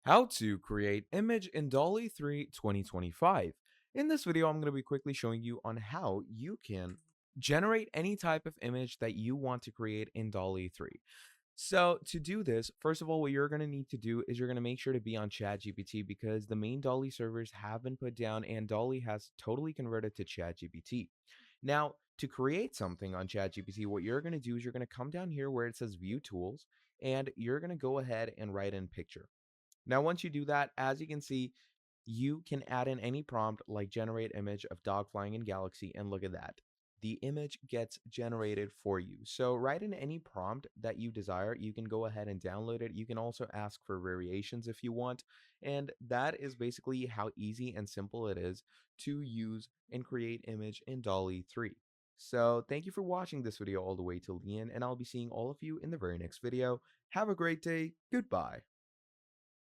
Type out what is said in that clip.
How to create image in DALL-E 3 2025. In this video, I'm going to be quickly showing you on how you can generate any type of image that you want to create in DALL-E 3. So to do this, first of all, what you're going to need to do is you're going to make sure to be on ChatGPT because the main DALL-E servers have been put down and DALL-E has totally converted to ChatGPT. Now, to create something on ChatGPT, what you're going to do is you're going to come down here where it says view tools and you're going to go ahead and write in picture. Now, once you do that, as you can see, you can add in any prompt like generate image of dog flying in galaxy, and look at that. The image gets generated for you. So write in any prompt that you desire. You can go ahead and download it. You can also ask for variations if you want. And that is basically how easy and simple it is to use and create image in DALL-E 3. So thank you for watching this video all the way till the end, and I'll be seeing all of you in the very next video. Have a great day. Goodbye.